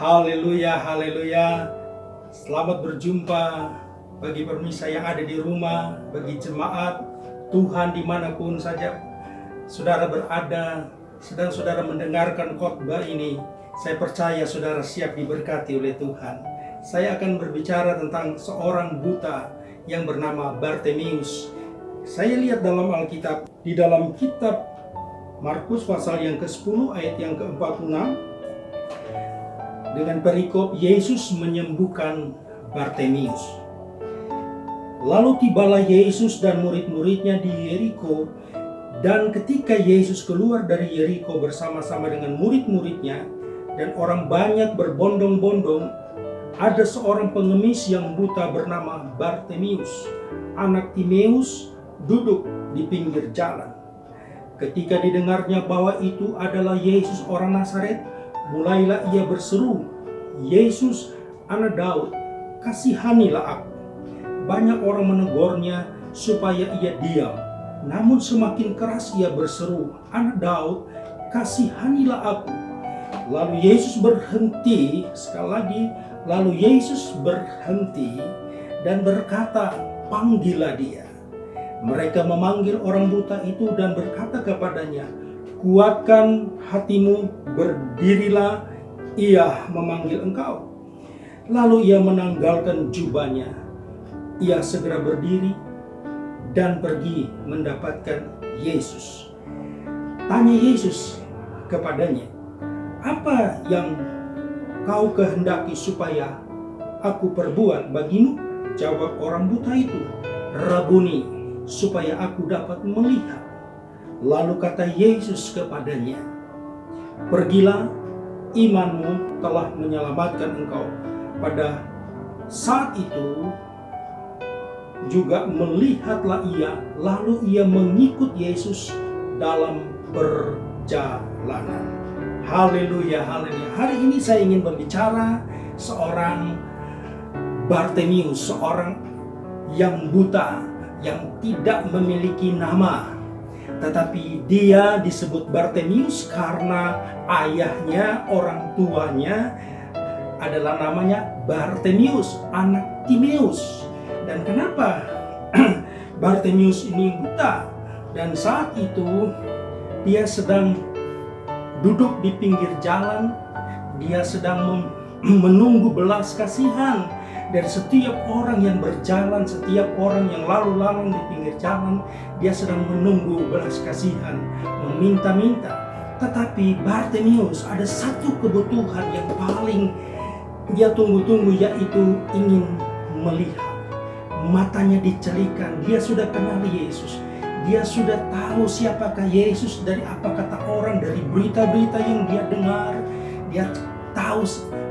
Haleluya, haleluya. Selamat berjumpa bagi pemirsa yang ada di rumah, bagi jemaat Tuhan dimanapun saja saudara berada, sedang saudara mendengarkan khotbah ini. Saya percaya saudara siap diberkati oleh Tuhan. Saya akan berbicara tentang seorang buta yang bernama Bartemius. Saya lihat dalam Alkitab, di dalam kitab Markus pasal yang ke-10 ayat yang ke-46, dengan perikop Yesus menyembuhkan Bartemius. Lalu tibalah Yesus dan murid-muridnya di Yeriko, dan ketika Yesus keluar dari Yeriko bersama-sama dengan murid-muridnya, dan orang banyak berbondong-bondong, ada seorang pengemis yang buta bernama Bartemius, anak Timeus, duduk di pinggir jalan. Ketika didengarnya bahwa itu adalah Yesus orang Nazaret, mulailah ia berseru, "Yesus, anak Daud, kasihanilah aku." Banyak orang menegurnya supaya ia diam, namun semakin keras ia berseru, "Anak Daud, kasihanilah aku." Lalu Yesus berhenti, sekali lagi, lalu Yesus berhenti dan berkata, "Panggillah dia." Mereka memanggil orang buta itu dan berkata kepadanya, "Kuatkan hatimu, berdirilah, ia memanggil engkau." Lalu ia menanggalkan jubahnya. Ia segera berdiri dan pergi mendapatkan Yesus. Tanya Yesus kepadanya, "Apa yang kau kehendaki supaya aku perbuat bagimu?" Jawab orang buta itu, "Rabuni, supaya aku dapat melihat." Lalu kata Yesus kepadanya, "Pergilah, imanmu telah menyelamatkan engkau." Pada saat itu juga melihatlah ia, lalu ia mengikut Yesus dalam perjalanan. Haleluya, haleluya. Hari ini saya ingin berbicara seorang Bartemius, seorang yang buta, yang tidak memiliki nama. Tetapi dia disebut Bartemius karena ayahnya, orang tuanya adalah namanya Bartemius, anak Timeus. Dan kenapa Bartemius ini buta? Dan saat itu dia sedang duduk di pinggir jalan, dia sedang menunggu belas kasihan dari setiap orang yang berjalan, setiap orang yang lalu lalang di pinggir jalan. Dia sedang menunggu belas kasihan, meminta-minta. Tetapi Bartemius ada satu kebutuhan yang paling dia tunggu-tunggu, yaitu ingin melihat. Matanya dicelikan, dia sudah kenal Yesus. Dia sudah tahu siapakah Yesus dari apa kata orang, dari berita-berita yang dia dengar. Dia tahu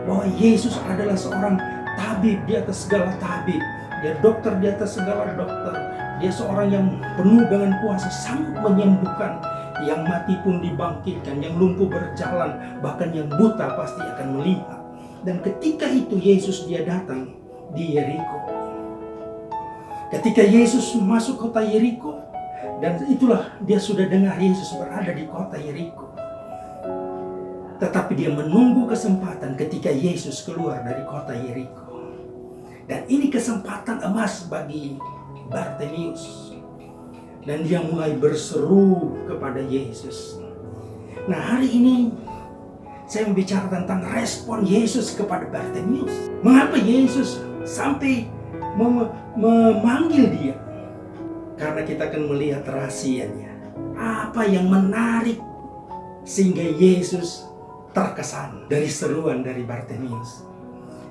bahwa Yesus adalah seorang tabib di atas segala tabib. Dia dokter di atas segala dokter. Dia seorang yang penuh dengan kuasa, sanggup menyembuhkan. Yang mati pun dibangkitkan, yang lumpuh berjalan, bahkan yang buta pasti akan melihat. Dan ketika itu Yesus dia datang di Yeriko. Ketika Yesus masuk kota Yeriko, dan itulah dia sudah dengar Yesus berada di kota Yeriko. Tetapi dia menunggu kesempatan ketika Yesus keluar dari kota Yeriko. Dan ini kesempatan emas bagi Bartemius. Dan dia mulai berseru kepada Yesus. Nah, hari ini saya membicara tentang respon Yesus kepada Bartemius. Mengapa Yesus sampai memanggil dia? Karena kita akan melihat rahasianya. Apa yang menarik sehingga Yesus terkesan dari seruan dari Bartemius.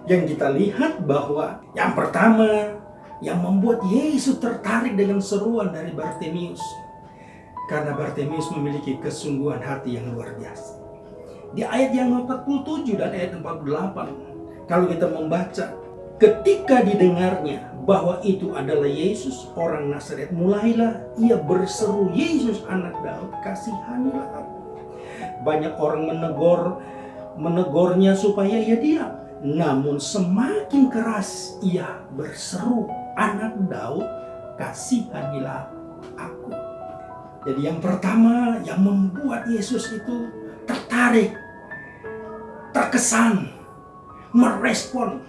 Yang kita lihat bahwa yang pertama yang membuat Yesus tertarik dengan seruan dari Bartemius, karena Bartemius memiliki kesungguhan hati yang luar biasa. Di ayat yang 47 dan ayat 48, kalau kita membaca, ketika didengarnya bahwa itu adalah Yesus orang Nazaret, mulailah ia berseru, "Yesus anak Daud, kasihanilah aku." Banyak orang menegurnya supaya ia diam, namun semakin keras ia berseru, "Anak Daud, kasihanilah aku." Jadi yang pertama yang membuat Yesus itu tertarik, terkesan merespon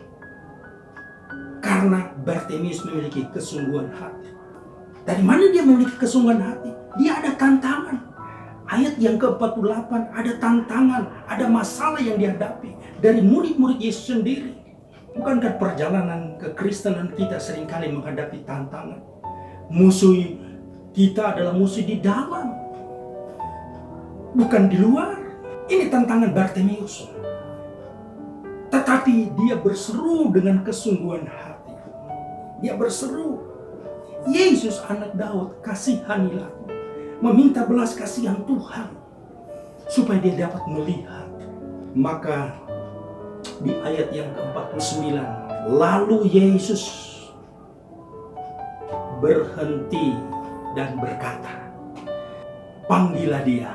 karena Bartimeus memiliki kesungguhan hati. Dari mana dia memiliki kesungguhan hati? Dia ada tantangan. Ayat yang ke-48 ada tantangan, ada masalah yang dihadapi dari murid-murid Yesus sendiri. Bukankah perjalanan kekristenan kita seringkali menghadapi tantangan? Musuh kita adalah musuh di dalam, bukan di luar. Ini tantangan Bartimeus. Tetapi dia berseru dengan kesungguhan hati. Dia berseru, Yesus anak Daud, kasihanilah aku. Meminta belas kasihan Tuhan supaya dia dapat melihat. Maka di ayat yang ke-49, lalu Yesus berhenti dan berkata, panggillah dia.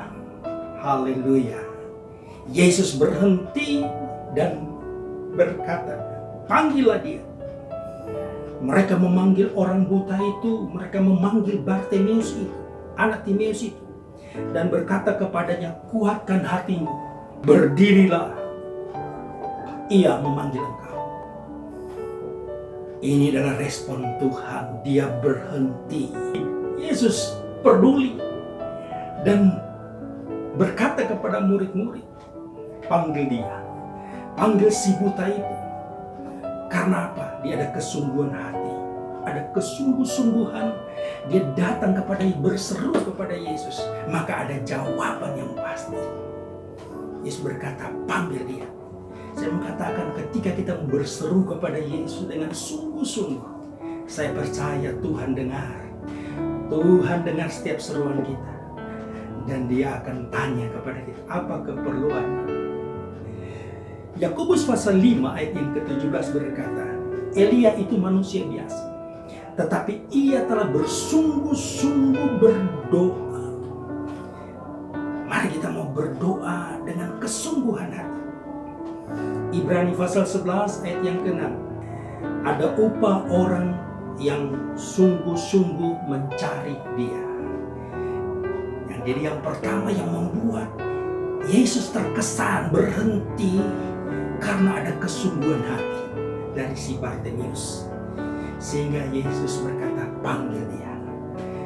Haleluya. Yesus berhenti dan berkata, panggillah dia. Mereka memanggil orang buta itu, mereka memanggil Bartimeus itu, anak Timeus itu, dan berkata kepadanya, kuatkan hatimu, berdirilah, ia memanggil engkau. Ini adalah respon Tuhan, dia berhenti. Yesus peduli dan berkata kepada murid-murid, panggil dia, panggil si buta itu. Karena apa? Dia ada kesungguhan hati, ada kesungguh-sungguhan. Dia datang kepada Yesus, berseru kepada Yesus, maka ada jawaban yang pasti. Yesus berkata, panggil dia. Saya mengatakan ketika kita berseru kepada Yesus dengan sungguh-sungguh, saya percaya Tuhan dengar. Tuhan dengar setiap seruan kita. Dan dia akan tanya kepada kita, apa keperluan? Yakobus pasal 5 ayat yang ke-17 berkata, Elia itu manusia biasa, tetapi ia telah bersungguh-sungguh berdoa. Mari kita mau berdoa dengan kesungguhan hati. Ibrani pasal 11 ayat yang ke-6, ada upah orang yang sungguh-sungguh mencari dia. Jadi yang pertama yang membuat Yesus terkesan berhenti karena ada kesungguhan hati dari si Bartimeus. Sehingga Yesus berkata, panggil dia.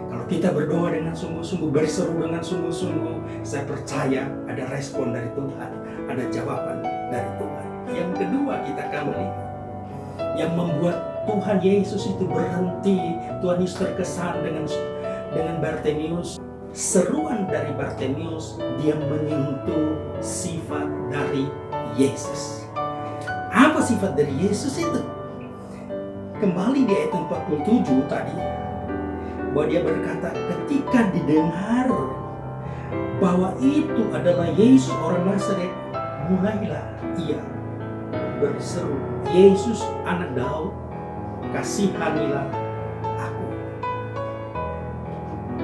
Kalau kita berdoa dengan sungguh-sungguh, berseru dengan sungguh-sungguh, saya percaya ada respon dari Tuhan, ada jawaban dari Tuhan. Yang kedua kita akan melihat yang membuat Tuhan Yesus itu berhenti, Tuhan Yesus terkesan dengan Bartimeus. Seruan dari Bartimeus, dia menyentuh sifat dari Yesus. Apa sifat dari Yesus itu? Kembali di ayat 47 tadi, bahwa dia berkata, ketika didengar bahwa itu adalah Yesus orang Nazaret, mulailah ia berseru, Yesus anak Daud, kasihanilah aku.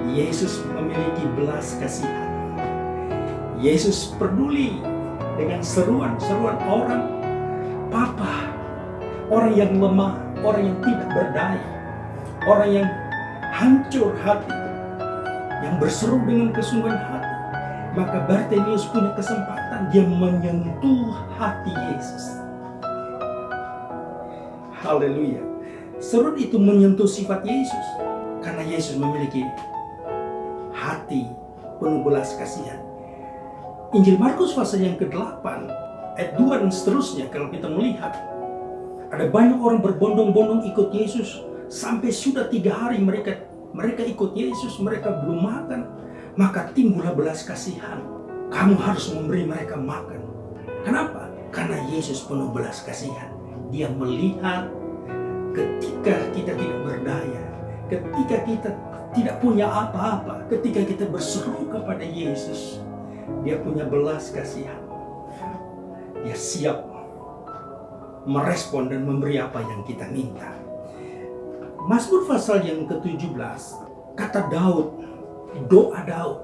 Yesus memiliki belas kasihan. Yesus peduli dengan seruan-seruan orang, Papa, orang yang lemah, orang yang tidak berdaya, orang yang hancur hati, yang berseru dengan kesungguhan hati. Maka Bartimeus punya kesempatan, dia menyentuh hati Yesus. Haleluya. Seruan itu menyentuh sifat Yesus, karena Yesus memiliki hati penuh belas kasihan. Injil Markus pasal yang ke-8 ayat 2 dan seterusnya, kalau kita melihat, ada banyak orang berbondong-bondong ikut Yesus. Sampai sudah 3 hari mereka ikut Yesus, mereka belum makan. Maka timbullah belas kasihan. Kamu harus memberi mereka makan. Kenapa? Karena Yesus penuh belas kasihan. Dia melihat ketika kita tidak berdaya, ketika kita tidak punya apa-apa, ketika kita berseru kepada Yesus, dia punya belas kasihan. Dia siap merespon dan memberi apa yang kita minta. Mazmur pasal yang ke-17, kata Daud, doa Daud,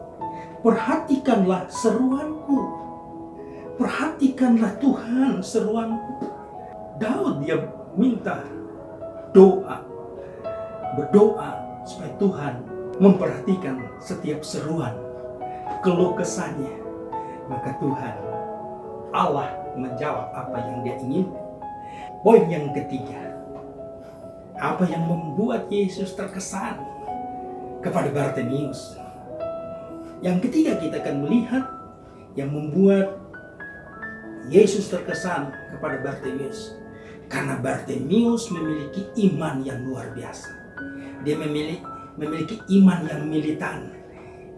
perhatikanlah seruanku, perhatikanlah Tuhan seruanku. Daud dia minta doa, berdoa supaya Tuhan memperhatikan setiap seruan, keluh kesahnya. Maka Tuhan, Allah menjawab apa yang dia inginkan. Poin yang ketiga, apa yang membuat Yesus terkesan kepada Bartimeus? Yang ketiga, kita akan melihat yang membuat Yesus terkesan kepada Bartimeus. Karena Bartimeus memiliki iman yang luar biasa. Dia memiliki iman yang militan.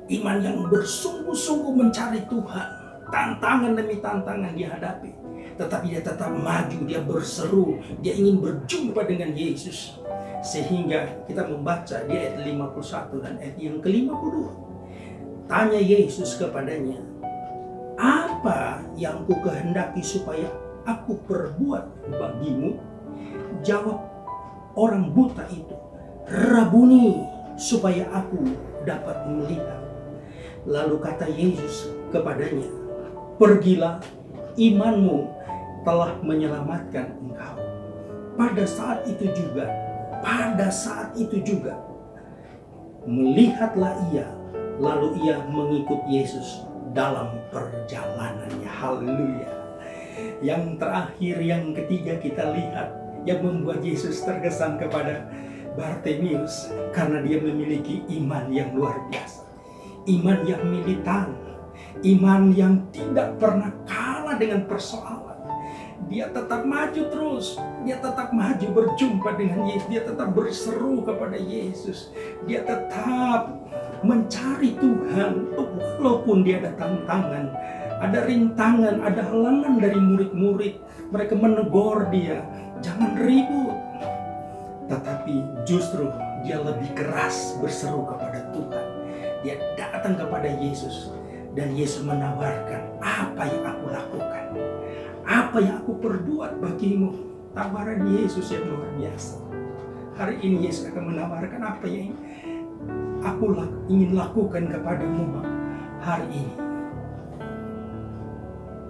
Iman yang bersungguh-sungguh mencari Tuhan. Tantangan demi tantangan dihadapi. Tetapi dia tetap maju, dia berseru, dia ingin berjumpa dengan Yesus. Sehingga kita membaca di ayat 51 dan ayat yang ke-52. Tanya Yesus kepadanya, apa yang ku kehendaki supaya aku perbuat bagimu? Jawab orang buta itu, Rabuni, supaya aku dapat melihat. Lalu kata Yesus kepadanya, pergilah, imanmu telah menyelamatkan engkau. Pada saat itu juga, melihatlah ia, lalu ia mengikut Yesus dalam perjalanannya. Haleluya. Yang terakhir, yang ketiga kita lihat yang membuat Yesus terkesan kepada Bartimeus, karena dia memiliki iman yang luar biasa. Iman yang militan, iman yang tidak pernah kalah dengan persoalan. Dia tetap maju terus, dia tetap maju berjumpa dengan Yesus, dia tetap berseru kepada Yesus, dia tetap mencari Tuhan. Walaupun dia ada tantangan, ada rintangan, ada halangan dari murid-murid, mereka menegur dia, jangan ribut. Tetapi justru dia lebih keras berseru kepada Tuhan. Dia datang kepada Yesus, dan Yesus menawarkan, apa yang aku lakukan, apa yang aku perbuat bagimu. Tawaran Yesus yang luar biasa. Hari ini Yesus akan menawarkan apa yang aku ingin lakukan kepadamu hari ini.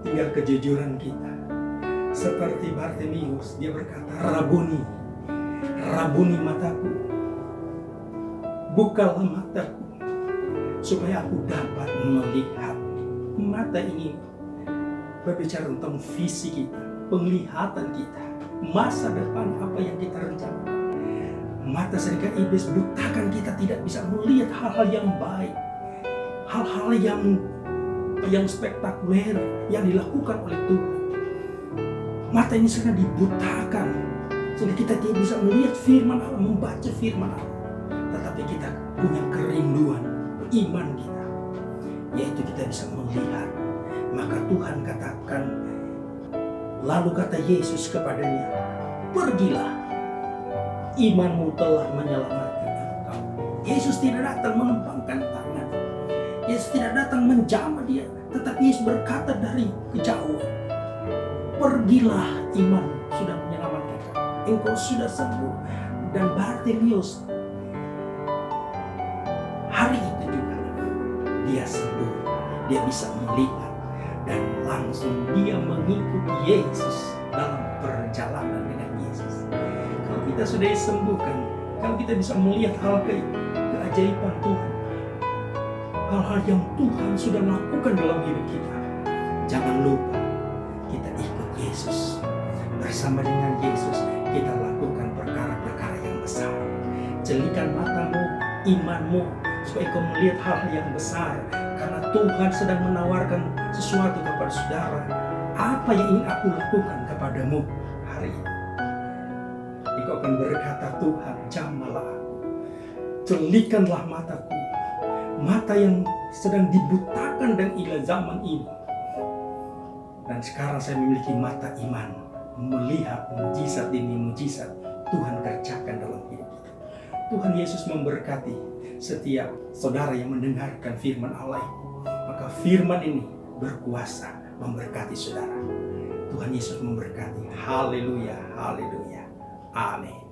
Tinggal kejujuran kita. Seperti Bartimeus, dia berkata, Rabuni, Rabuni mataku, bukalah mataku, supaya aku dapat melihat. Mata ini berbicara tentang visi kita, penglihatan kita, masa depan apa yang kita rencanakan. Mata seringkali iblis butakan kita, tidak bisa melihat hal-hal yang baik, hal-hal yang spektakuler yang dilakukan oleh Tuhan. Mata ini sering dibutakan sehingga kita tidak bisa melihat firman Allah, membaca firman Allah. Tetapi kita punya kerinduan iman kita, yaitu kita bisa melihat. Maka Tuhan katakan, lalu kata Yesus kepadanya, pergilah, imanmu telah menyelamatkan engkau. Yesus tidak datang menempangkan tangan, Yesus tidak datang menjamah dia, tetapi Yesus berkata dari kejauhan, pergilah, iman sudah menyelamatkan engkau, sudah sembuh. Dan Bartimeus hari itu juga dia sembuh, dia bisa melihat, dan langsung dia mengikuti Yesus dalam perjalanan dengan Yesus. Kalau kita sudah disembuhkan, kalau kita bisa melihat hal keajaiban Tuhan, hal-hal yang Tuhan sudah lakukan dalam hidup kita, jangan lupa kita ikut Yesus. Bersama dengan Yesus kita lakukan perkara-perkara yang besar. Jelikan matamu, imanmu, supaya kau melihat hal yang besar. Karena Tuhan sedang menawarkan sesuatu kepada saudara. Apa yang ingin aku lakukan kepadamu hari ini? Engkau akan berkata, Tuhan, jamahlah aku, jelikanlah mataku, mata yang sedang dibutakan dan ilah zaman ini. Dan sekarang saya memiliki mata iman, melihat mujizat demi mujizat Tuhan kerjakan dalam hidup kita. Tuhan Yesus memberkati setiap saudara yang mendengarkan firman Allah ini. Maka firman ini berkuasa memberkati saudara. Tuhan Yesus memberkati. Haleluya, haleluya, amin.